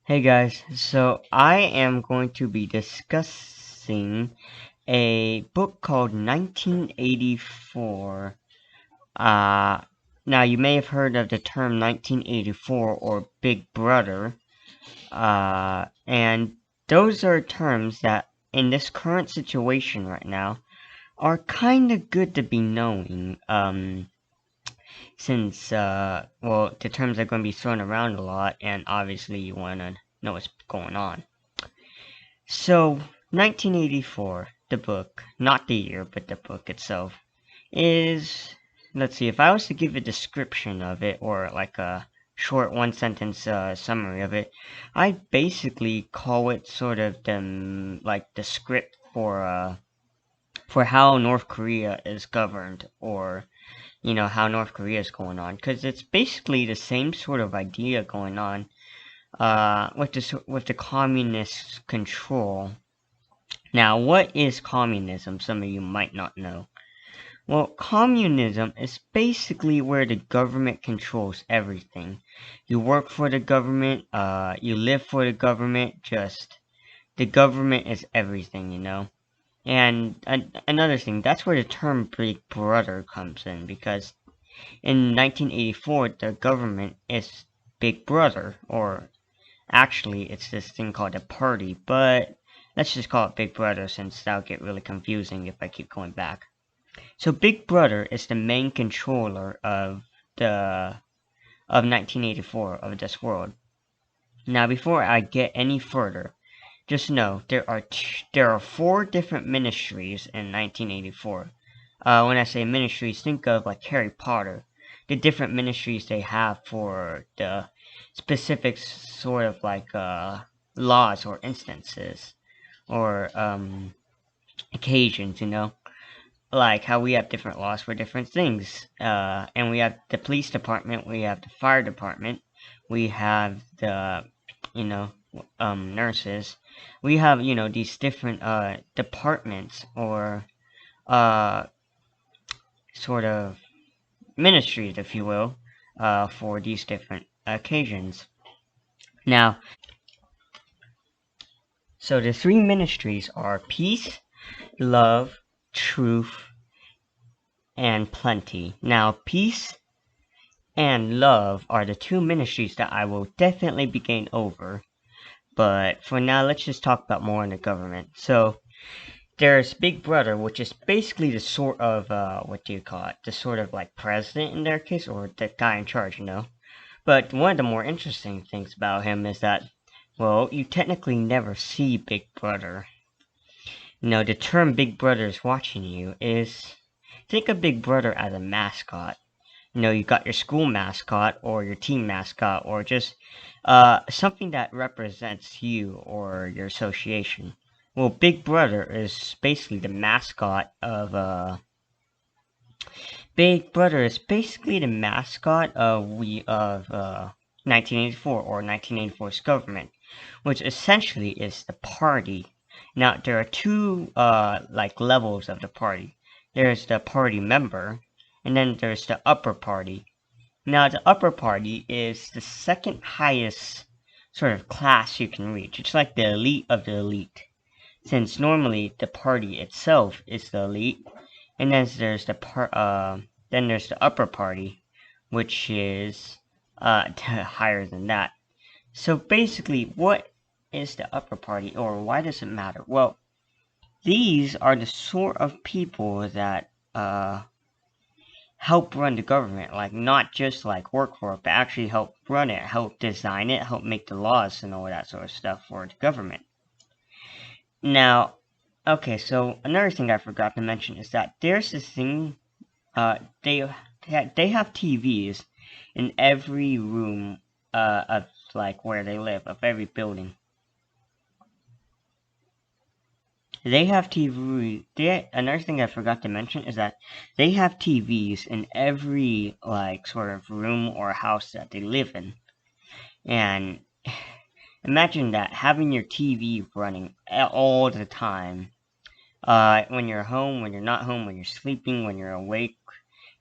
Hey guys, so I am going to be discussing a book called 1984. Uh, Now you may have heard of the term 1984 or Big Brother, and those are terms that in this current situation right now are kind of good to be knowing, since, well, the terms are going to be thrown around a lot, and obviously you want to know what's going on. So, 1984, the book, not the year, but the book itself, is. Let's see, if I was to give a description of it, or like a short one sentence summary of it, I'd basically call it sort of like the script for how North Korea is governed, or how North Korea is going on, because it's basically the same sort of idea going on with the communist control. Now, what is communism? Some of you might not know. Well, communism is basically where the government controls everything. You work for the government, you live for the government, just the government is everything. And another thing, that's where the term Big Brother comes in, because in 1984, the government is Big Brother, or actually, it's this thing called a party, but let's just call it Big Brother since that'll get really confusing if I keep going back. So Big Brother is the main controller the of 1984 of this world. Now, before I get any further, just know there are four different ministries in 1984. When I say ministries, think of like Harry Potter, the different ministries they have for the specific sort of like laws or instances or occasions. Like how we have different laws for different things. And we have the police department, we have the fire department, we have the, you know, nurses. We have, these different departments or uh, sort of ministries, if you will, for these different occasions. Now, so the three ministries are peace, love, truth, and plenty. Now, peace and love are the two ministries that I will definitely be going over. But for now, let's just talk about more in the government. So there's Big Brother, which is basically the sort of what do you call it? The sort of like president in their case, or the guy in charge. But one of the more interesting things about him is that, well, you technically never see Big Brother. The term Big Brother is watching you is, think of Big Brother as a mascot. You got your school mascot or your team mascot or just something that represents you or your association. Well, Big Brother is basically the mascot of Big Brother is basically the mascot of 1984 or 1984's government, which essentially is the party. Now there are two like levels of the party. There's the party member, and then there's the upper party. Now, the upper party is the second highest sort of class you can reach. It's like the elite of the elite. Since normally the party itself is the elite, and then there's the upper party, which is higher than that. So basically, what is the upper party, or why does it matter? Well, these are the sort of people that help run the government, like not just like work for it, but actually help run it, help design it, help make the laws and all that sort of stuff for the government. Now, okay, so another thing I forgot to mention is that there's this thing, they have TVs in every room of like where they live, of every building. They have TV. Another thing I forgot to mention is that they have TVs in every like sort of room or house that they live in. And imagine that, having your TV running all the time. When you're home, when you're not home, when you're sleeping, when you're awake,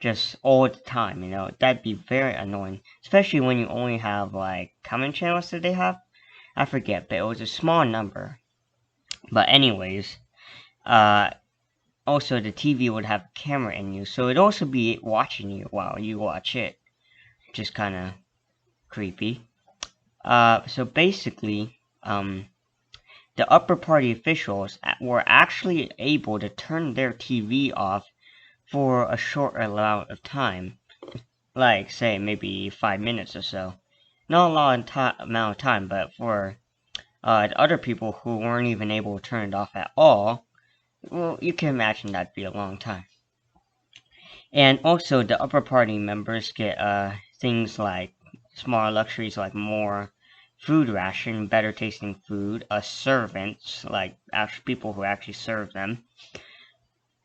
just all the time. That'd be very annoying, especially when you only have like how many channels do they have? I forget, but it was a small number. But anyways, also the TV would have a camera in you, so it'd also be watching you while you watch it, which is kind of creepy. So basically, the upper party officials were actually able to turn their TV off for a short amount of time, like say maybe 5 minutes or so. Not a long amount of time, but for the other people who weren't even able to turn it off at all, well, you can imagine that'd be a long time. And also, the upper party members get things like small luxuries, like more food ration, better tasting food, servants, like actual people who actually serve them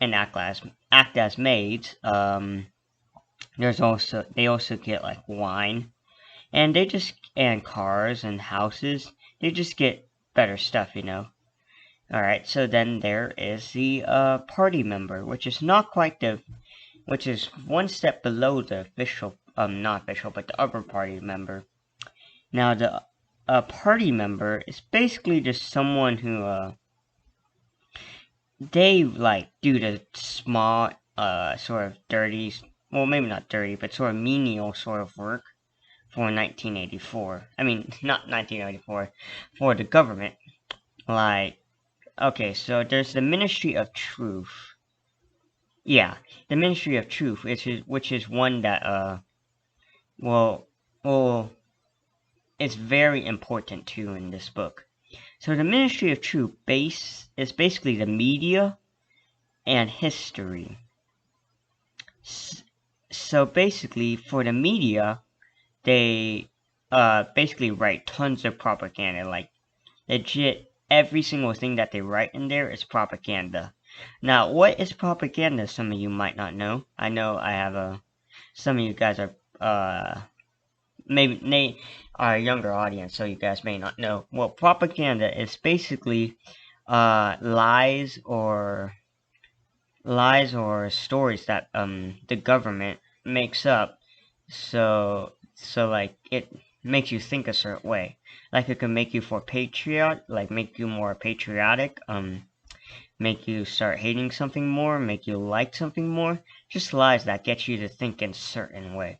and act as maids. They also get like wine, and cars and houses. They just get better stuff. Alright, so then there is the party member, which is not quite which is one step below the official, not official, but the upper party member. Now, the party member is basically just someone who, they, like, do the small, sort of dirty, well, maybe not dirty, but sort of menial sort of work for 1984. I mean, not 1984, for the government. Like, okay, so there's the Ministry of Truth. Yeah, the Ministry of Truth, which is one that well well it's very important too in this book. So the Ministry of Truth is basically the media and history. So basically, for the media, they basically write tons of propaganda, like legit every single thing that they write in there is propaganda. Now, what is propaganda? Some of you might not know. I know I have some of you guys are maybe they are a younger audience, so you guys may not know. Well, propaganda is basically lies or stories that the government makes up, so like it makes you think a certain way. Like it can make you make you more patriotic, make you start hating something more, make you like something more. Just lies that get you to think in a certain way.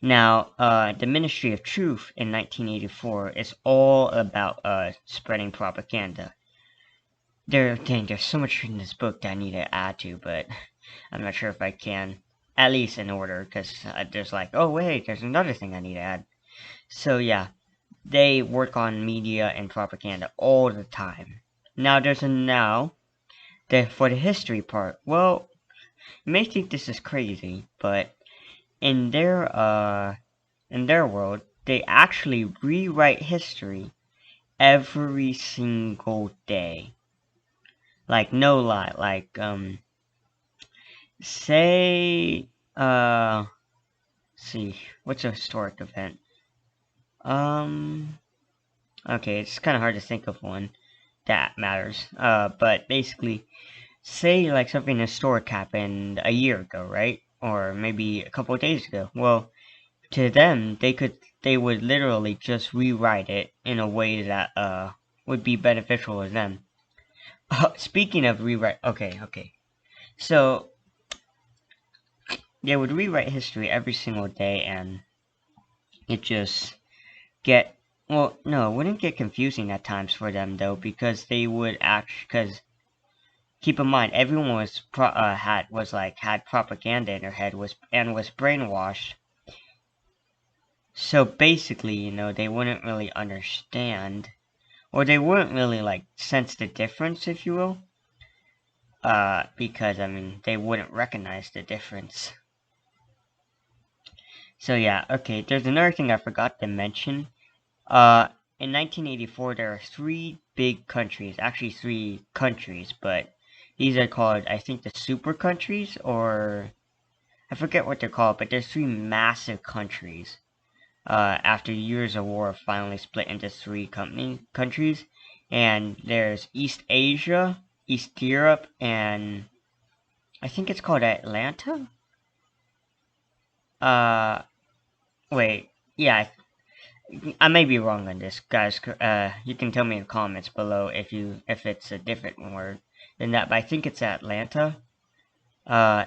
Now, the Ministry of Truth in 1984 is all about spreading propaganda. There's so much in this book that I need to add to, but I'm not sure if I can, at least in order, because there's like, oh wait, there's another thing I need to add. So yeah, they work on media and propaganda all the time. Now for the history part, well, you may think this is crazy, but in their world, they actually rewrite history every single day. Like no lie, like say see, what's a historic event? Okay, it's kind of hard to think of one that matters. But basically, say like something historic happened a year ago, right? Or maybe a couple of days ago. Well, to them, they would literally just rewrite it in a way that would be beneficial to them. Speaking of rewrite, okay. So they would rewrite history every single day, and it just get well, no, it wouldn't get confusing at times for them though, because they would because keep in mind everyone had propaganda in their head was brainwashed. So basically, they wouldn't really understand, or they wouldn't really like sense the difference, if you will, because I mean they wouldn't recognize the difference. So yeah, okay. There's another thing I forgot to mention. In 1984, there are actually three countries, but these are called, I think, the super countries, or I forget what they're called, but there's three massive countries. After years of war, finally split into three countries, and there's East Asia, East Europe, and I think it's called Atlanta. Uh, wait, yeah, I may be wrong on this, guys. You can tell me in the comments below if it's a different word than that, but I think it's Atlanta. Uh,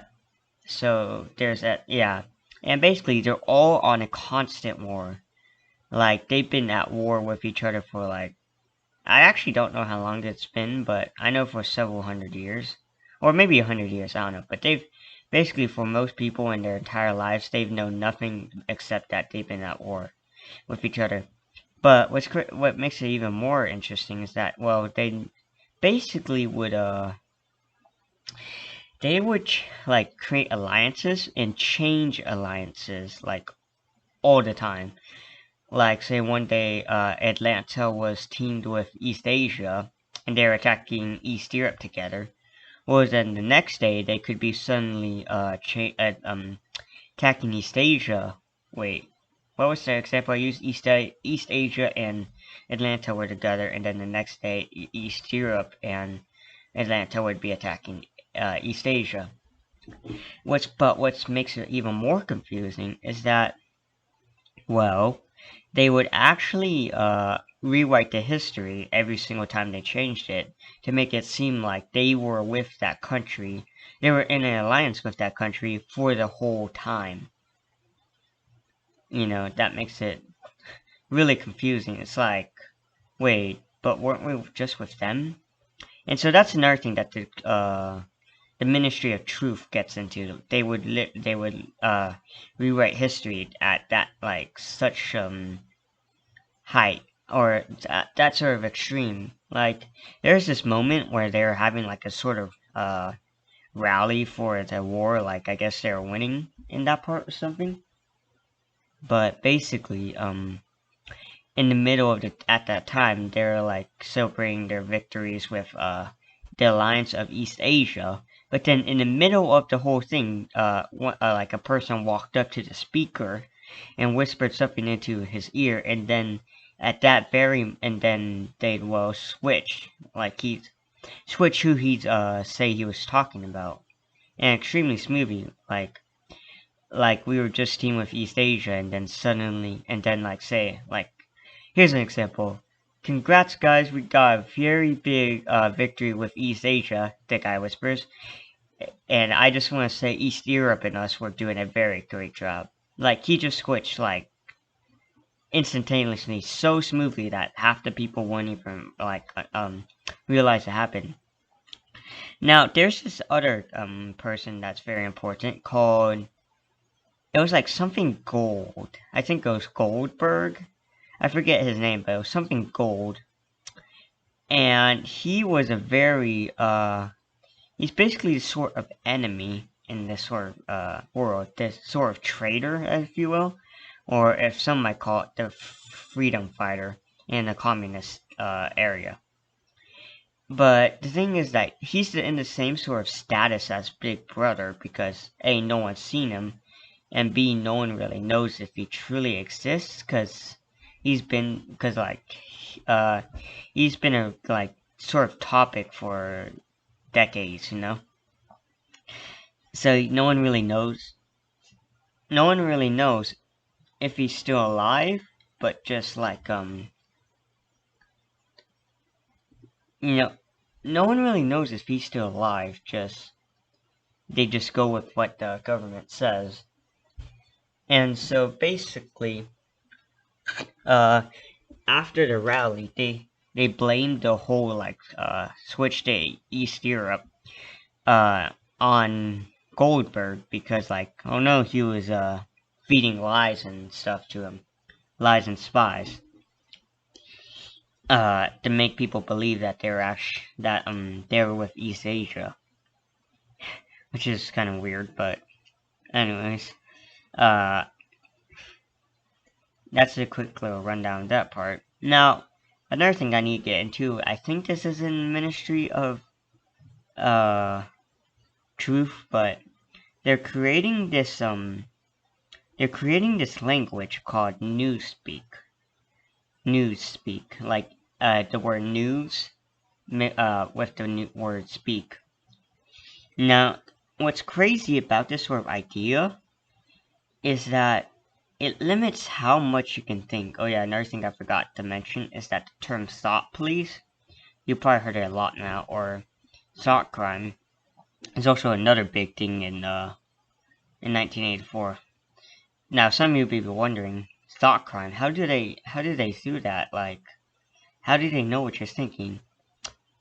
so there's that, yeah, and basically they're all on a constant war. Like they've been at war with each other for like I actually don't know how long it's been, but I know for several hundred years, or maybe 100 years. I don't know, but they've basically for most people in their entire lives they've known nothing except that they've been at war with each other. But what makes it even more interesting is that well they basically would like create alliances and change alliances like all the time. Like say one day Atlanta was teamed with East Asia and they're attacking East Europe together. Well then the next day they could be suddenly attacking East Asia. Wait, what was the example I used? East Asia and Atlanta were together, and then the next day East Europe and Atlanta would be attacking East Asia. What makes it even more confusing is that well, they would actually rewrite the history every single time they changed it to make it seem like they were with that country. They were in an alliance with that country for the whole time. That makes it really confusing. It's like, wait, but weren't we just with them? And so that's another thing that the Ministry of Truth gets into. They would rewrite history at that like such height or that sort of extreme. Like there's this moment where they're having like a sort of rally for the war. Like I guess they're winning in that part or something. But basically, in the middle of at that time, they're like celebrating their victories with the alliance of East Asia. But then in the middle of the whole thing, like a person walked up to the speaker and whispered something into his ear, and then and then they'd switch, like he'd switch who he'd say he was talking about, and extremely smoothly, like we were just teaming with East Asia, and then suddenly, and then like say like here's an example. Congrats, guys, we got a very big victory with East Asia, the guy whispers. And I just want to say East Europe and us were doing a very great job. Like, he just switched, like, instantaneously, so smoothly that half the people wouldn't even, like, realize it happened. Now, there's this other, person that's very important called, it was like something Gold. I think it was Goldberg. I forget his name, but it was something Gold. And he was a very, he's basically the sort of enemy in this sort of world, this sort of traitor, if you will, or if some might call it the freedom fighter in the communist area. But the thing is that he's in the same sort of status as Big Brother because A, no one's seen him, and B, no one really knows if he truly exists because uh, he's been a like sort of topic for decades, So no one really knows. No one really knows if he's still alive, but just like you know, no one really knows if he's still alive. Just they just go with what the government says, and so basically, uh, after the rally, they blamed the whole switch to East Europe on Goldberg because oh no, he was feeding lies and stuff to him, lies and spies, to make people believe that they were with East Asia, which is kind of weird. But anyways, uh, that's a quick little rundown of that part. Now, another thing I need to get into, I think this is in Ministry of uh Truth, but they're creating this language called Newspeak. Newspeak, like the word news with the word speak. Now, what's crazy about this sort of idea is that it limits how much you can think. Oh yeah, another thing I forgot to mention is that the term thought police, you probably heard it a lot now, or thought crime, is also another big thing in 1984. Now, some of you may be wondering, thought crime, how do they do that? Like, how do they know what you're thinking?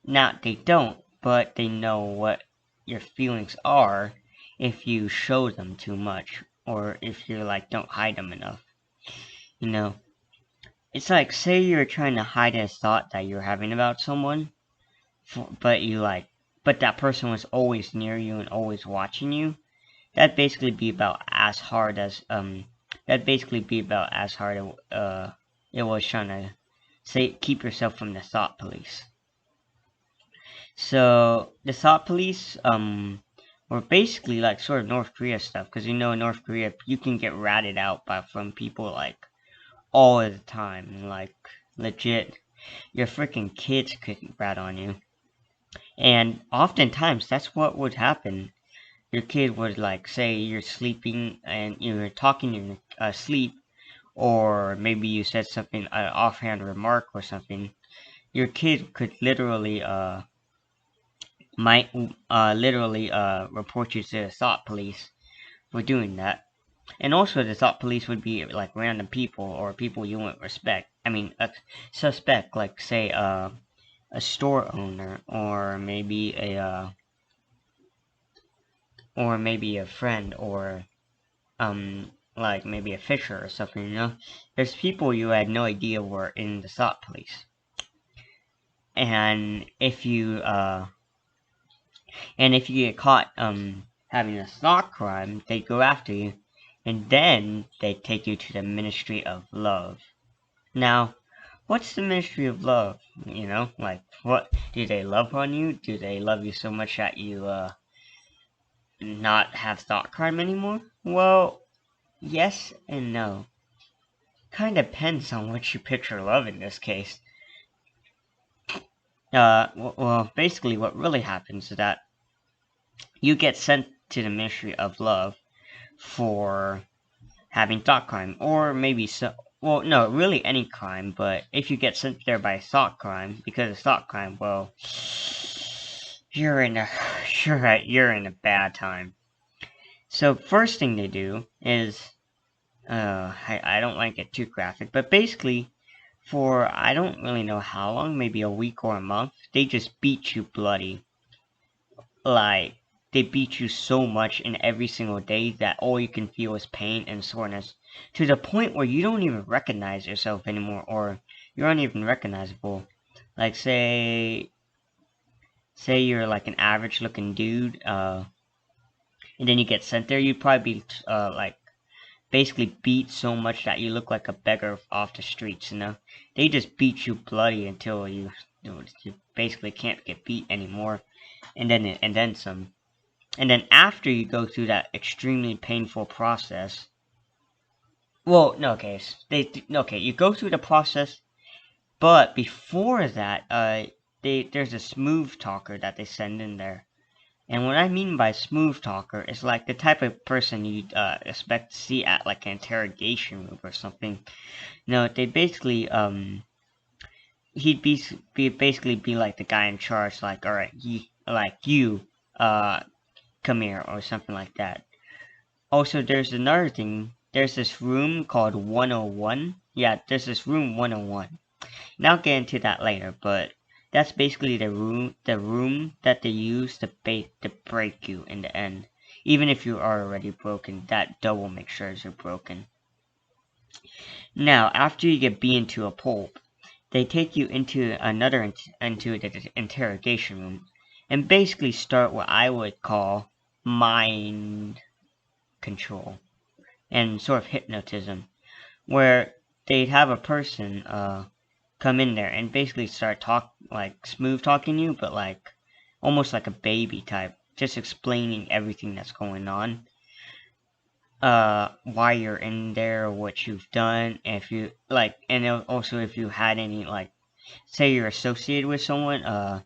Now, they don't, but they know what your feelings are if you show them too much, or if you like don't hide them enough. You know, it's like, say you're trying to hide a thought that you're having about someone, but that person was always near you and always watching you. That'd basically be about as hard as it was trying to say keep yourself from the thought police. So the thought police were basically like sort of North Korea stuff, because in North Korea you can get ratted out from people like all the time, like legit. Your freaking kids could rat on you, and oftentimes that's what would happen. Your kid would like say you're sleeping and you're talking in sleep, or maybe you said something an offhand remark or something. Your kid could literally might literally report you to the thought police for doing that. And also, the thought police would be like random people or people you wouldn't respect. I mean, suspect, like say a store owner, or maybe a friend, or like maybe a fisher or something. There's people you had no idea were in the thought police, and if you get caught having a thought crime, they go after you, and then they take you to the Ministry of Love. Now, what's the Ministry of Love? Like, what do they love on you? Do they love you so much that you not have thought crime anymore? Well, yes and no. Kind of depends on what you picture love in this case. Well, basically, what really happens is that you get sent to the Ministry of Love for having thought crime, or maybe so. Well, no, really any crime, but if you get sent there by thought crime because of thought crime, well, you're in a you're in a bad time. So first thing they do is, I don't like it too graphic, but basically, for I don't really know how long, maybe a week or a month, they just beat you bloody. Like, they beat you so much in every single day that all you can feel is pain and soreness, to the point where you don't even recognize yourself anymore, or you're not even recognizable. Like, say you're like an average looking dude, and then you get sent there, you'd probably be like basically beat so much that you look like a beggar off the streets. They just beat you bloody until you basically can't get beat anymore, and then some. And then after you go through that extremely painful process, well, no, okay, you go through the process, but before that, there's a smooth talker that they send in there. And what I mean by smooth talker is like the type of person you'd expect to see at like an interrogation room or something. No, they basically he'd basically be like the guy in charge, like, all right, you come here, or something like that. Also, there's another thing. There's this room called 101. Yeah, there's this room 101. And I'll get into that later, but that's basically the room that they use to break you in the end. Even if you are already broken, that double makes sure you're broken. Now, after you get beaten to a pulp, they take you into the interrogation room, and basically start what I would call mind control and sort of hypnotism, where they'd have a person come in there and basically start like smooth talking you, but like almost like a baby type, just explaining everything that's going on, why you're in there, what you've done, if you like, and also if you had any, like, say you're associated with someone.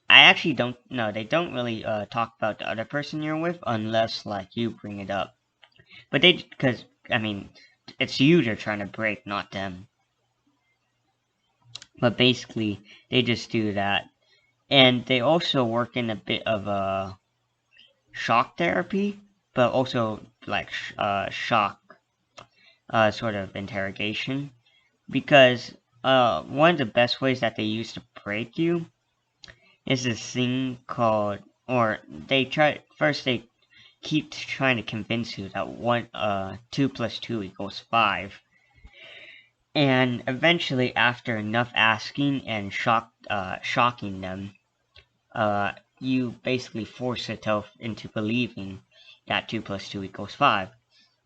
I actually don't know. They don't really talk about the other person you're with unless like you bring it up. But because I mean, it's you they're trying to break, not them. But basically, they just do that. And they also work in a bit of a shock therapy, but also like shock sort of interrogation. Because one of the best ways that they use to break you is this thing called, or they try, first they keep trying to convince you that 2 plus 2 equals 5. And eventually, after enough asking and shocking them, you basically force yourself into believing that 2 plus 2 equals 5.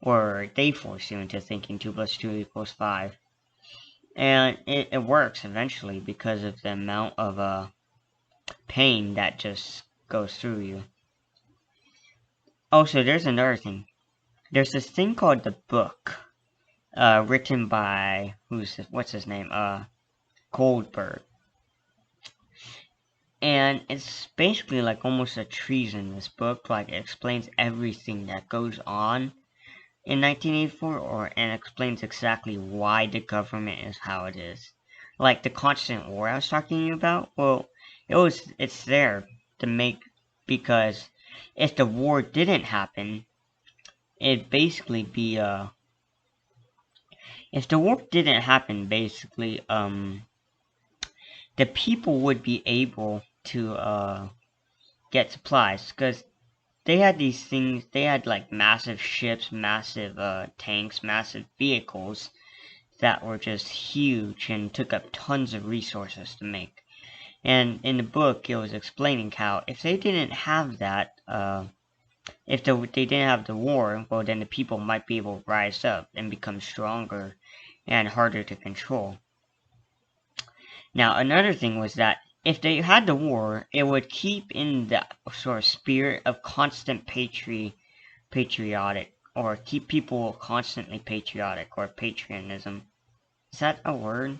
Or they force you into thinking 2 plus 2 equals 5. And it works eventually because of the amount of pain that just goes through you. Also, there's another thing. There's this thing called the book, written by, what's his name? Goldberg. And it's basically like almost a treason, this book. Like, it explains everything that goes on in 1984, and explains exactly why the government is how it is. Like the constant war I was talking about, well, it's there to make, because if the war didn't happen, it'd basically be if the war didn't happen, basically the people would be able to get supplies, because they had these things. They had like massive ships, massive tanks, massive vehicles that were just huge and took up tons of resources to make. And in the book, it was explaining how if they didn't have that, if they didn't have the war, well, then the people might be able to rise up and become stronger and harder to control. Now, another thing was that if they had the war, it would keep in the sort of spirit of constant patriotic, or keep people constantly patriotic, or patriotism. Is that a word?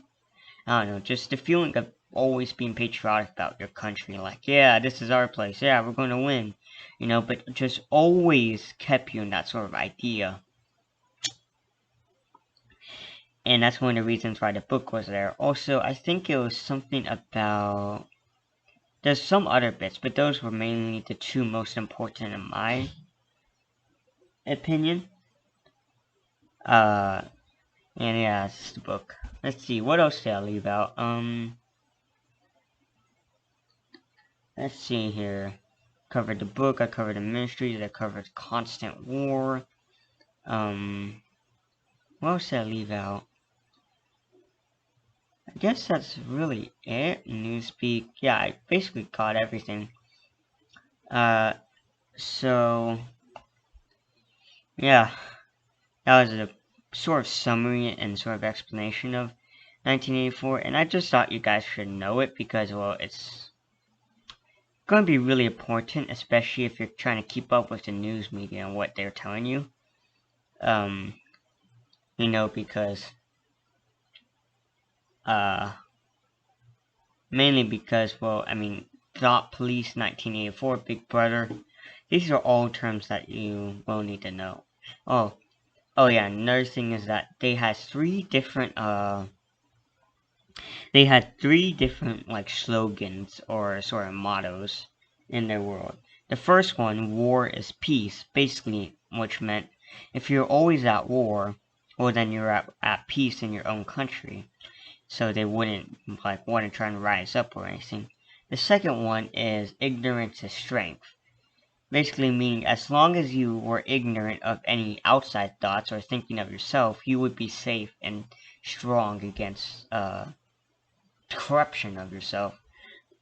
I don't know, just the feeling of always being patriotic about your country. Like, yeah, this is our place. Yeah, we're going to win. But just always kept you in that sort of idea. And that's one of the reasons why the book was there. Also, I think it was something about. There's some other bits, but those were mainly the two most important in my opinion. Uh, and yeah, it's the book. Let's see, what else did I leave out? Let's see here. Covered the book, I covered the ministries, I covered constant war. What else did I leave out? I guess that's really it. Newspeak. Yeah, I basically got everything. Uh, so yeah, that was a sort of summary and sort of explanation of 1984, and I just thought you guys should know it because, well, it's going to be really important, especially if you're trying to keep up with the news media and what they're telling you. Because mainly because, well, I mean, Thought Police 1984, Big Brother, these are all terms that you will need to know. Oh, yeah, another thing is that they had three different, like, slogans or sort of mottos in their world. The first one, war is peace, basically, which meant if you're always at war, well, then you're at peace in your own country. So they wouldn't like want to try and rise up or anything. The second one is ignorance is strength. Basically meaning as long as you were ignorant of any outside thoughts or thinking of yourself, you would be safe and strong against corruption of yourself.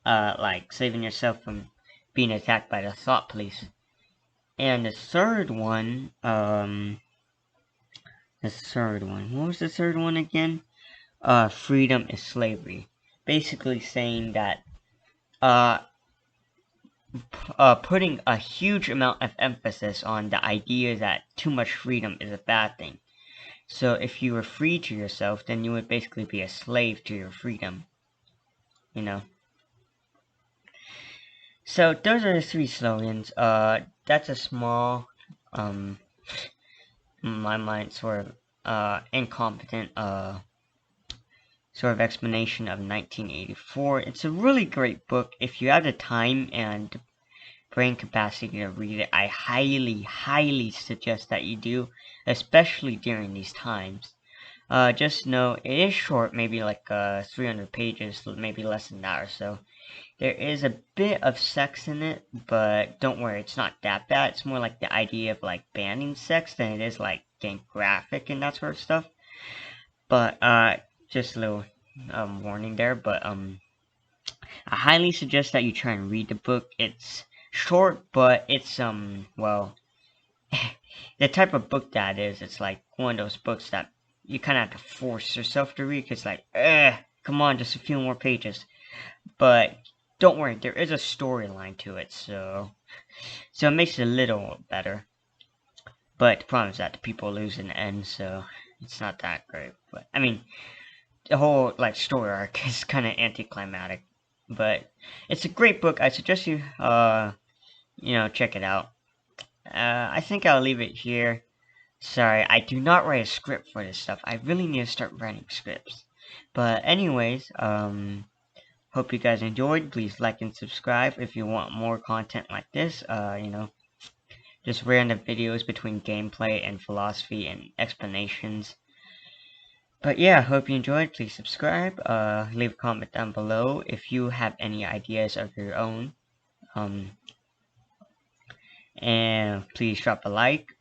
Like saving yourself from being attacked by the thought police. And the third one, what was the third one again? Freedom is slavery. Basically saying that uh, putting a huge amount of emphasis on the idea that too much freedom is a bad thing. So if you were free to yourself, then you would basically be a slave to your freedom. You know. So those are the three slogans. That's a small, in my mind, sort of incompetent sort of explanation of 1984. It's a really great book. If you have the time and brain capacity to read it, I highly suggest that you do, especially during these times. Just know it is short, maybe like 300 pages, maybe less than that or so. There is a bit of sex in it, but don't worry, it's not that bad. It's more like the idea of like banning sex than it is like getting graphic and that sort of stuff. But just a little warning there. But I highly suggest that you try and read the book. It's short, but it's well, the type of book that is. It's like one of those books that you kind of have to force yourself to read. Cause like, come on, just a few more pages. But don't worry, there is a storyline to it, so it makes it a little better. But the problem is that the people lose in the end, so it's not that great. But I mean, the whole like story arc is kind of anticlimactic. But it's a great book. I suggest you check it out. I think I'll leave it here. Sorry, I do not write a script for this stuff. I really need to start writing scripts. But anyways, hope you guys enjoyed. Please like and subscribe if you want more content like this. Just random videos between gameplay and philosophy and explanations. But yeah, hope you enjoyed. Please subscribe. Leave a comment down below if you have any ideas of your own. And please drop a like.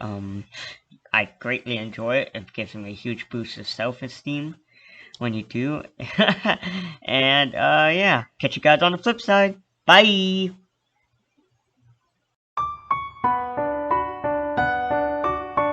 I greatly enjoy it. It gives me a huge boost of self-esteem when you do. And yeah, catch you guys on the flip side. Bye!